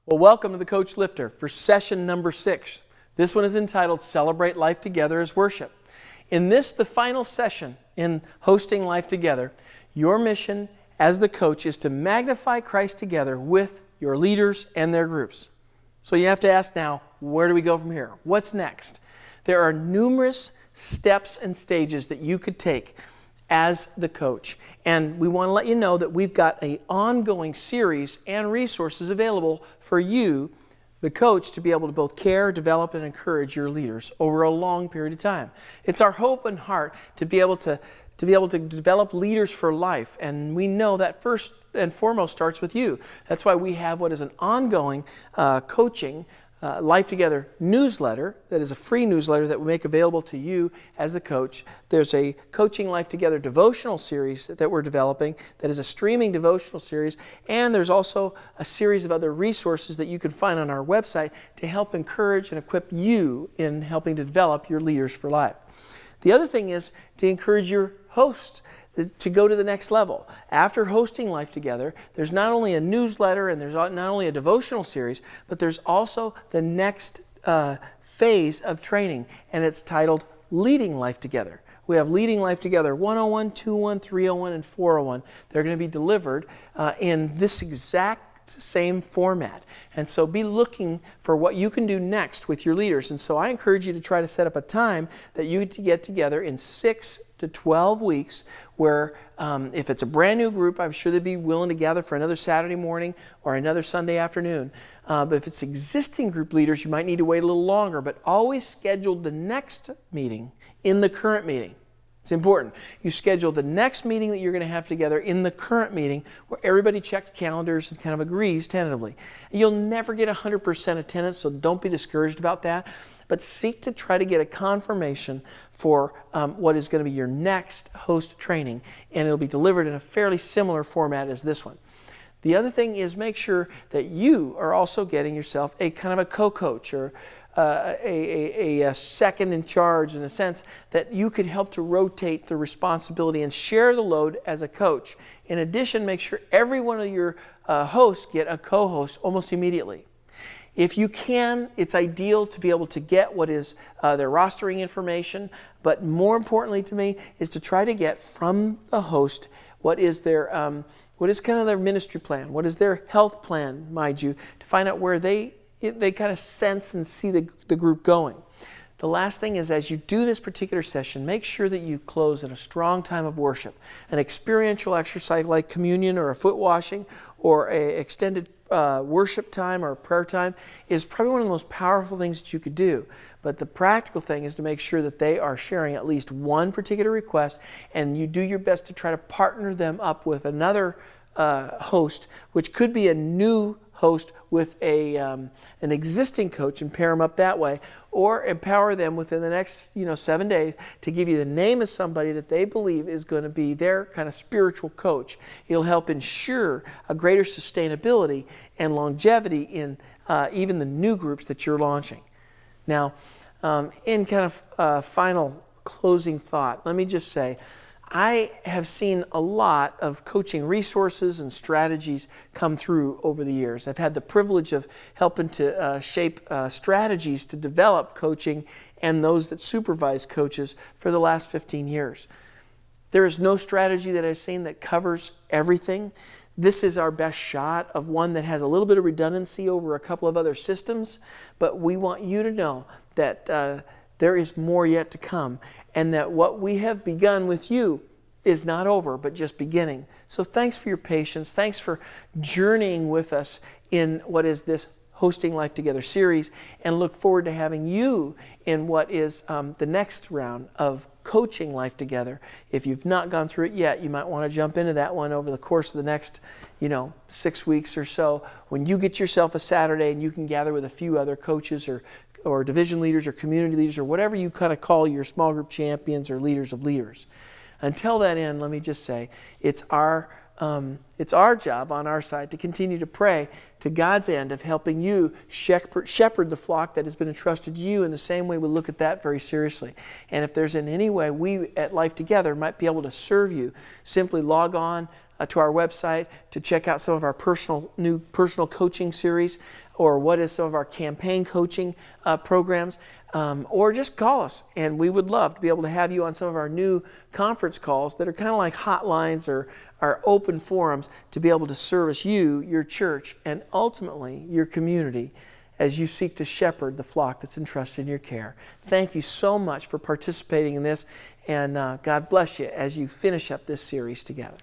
Well, welcome to the Coach Lifter for session number 6. This one is entitled Celebrate Life Together as Worship. In this, the final session in hosting Life Together, your mission as the coach is to magnify Christ together with your leaders and their groups. So you have to ask now, where do we go from here? What's next? There are numerous steps and stages that you could take as the coach. And we want to let you know that we've got an ongoing series and resources available for you, the coach, to be able to both care, develop, and encourage your leaders over a long period of time. It's our hope and heart to be able to develop leaders for life. And we know that first and foremost starts with you. That's why we have what is an ongoing coaching Life Together newsletter that is a free newsletter that we make available to you as the coach. There's a Coaching Life Together devotional series that we're developing that is a streaming devotional series, and there's also a series of other resources that you can find on our website to help encourage and equip you in helping to develop your leaders for life. The other thing is to encourage your hosts to go to the next level. After hosting Life Together, there's not only a newsletter and there's not only a devotional series, but there's also the next phase of training, and it's titled Leading Life Together. We have Leading Life Together 101, 201, 301, and 401. They're going to be delivered in this exact same format. And so be looking for what you can do next with your leaders. And so I encourage you to try to set up a time that you get together in 6 to 12 weeks where if it's a brand new group, I'm sure they'd be willing to gather for another Saturday morning or another Sunday afternoon. But if it's existing group leaders, you might need to wait a little longer, but always schedule the next meeting in the current meeting. It's important. You schedule the next meeting that you're going to have together in the current meeting where everybody checks calendars and kind of agrees tentatively. You'll never get 100% attendance, so don't be discouraged about that. But seek to try to get a confirmation for what is going to be your next host training, and it'll be delivered in a fairly similar format as this one. The other thing is make sure that you are also getting yourself a kind of a co-coach or a second in charge, in a sense that you could help to rotate the responsibility and share the load as a coach. In addition, make sure every one of your hosts get a co-host almost immediately. If you can, it's ideal to be able to get what is their rostering information, but more importantly to me is to try to get from the host what is their what is kind of their ministry plan, what is their health plan, mind you, to find out where they kind of sense and see the group going. The last thing is, as you do this particular session, make sure that you close in a strong time of worship. An experiential exercise like communion or a foot washing or an extended worship time or prayer time is probably one of the most powerful things that you could do. But the practical thing is to make sure that they are sharing at least one particular request, and you do your best to try to partner them up with another host, which could be a new host with an existing coach and pair them up that way, or empower them within the next 7 days to give you the name of somebody that they believe is going to be their kind of spiritual coach. It'll help ensure a greater sustainability and longevity in even the new groups that you're launching. Now, in kind of final closing thought, let me just say, I have seen a lot of coaching resources and strategies come through over the years. I've had the privilege of helping to shape strategies to develop coaching and those that supervise coaches for the last 15 years. There is no strategy that I've seen that covers everything. This is our best shot of one that has a little bit of redundancy over a couple of other systems, but we want you to know that there is more yet to come, and that what we have begun with you is not over, but just beginning. So thanks for your patience. Thanks for journeying with us in what is this Hosting Life Together series, and look forward to having you in what is the next round of Coaching Life Together. If you've not gone through it yet, you might want to jump into that one over the course of the next 6 weeks or so, when you get yourself a Saturday and you can gather with a few other coaches or division leaders or community leaders or whatever you kind of call your small group champions or leaders of leaders. Until that end, let me just say, it's our job on our side to continue to pray to God's end of helping you shepherd the flock that has been entrusted to you. In the same way, we look at that very seriously. And if there's in any way we at Life Together might be able to serve you, simply log on to our website to check out some of our new personal coaching series, or what is some of our campaign coaching programs, or just call us. And we would love to be able to have you on some of our new conference calls that are kind of like hotlines or open forums to be able to service you, your church, and ultimately your community as you seek to shepherd the flock that's entrusted in your care. Thank you so much for participating in this, and God bless you as you finish up this series together.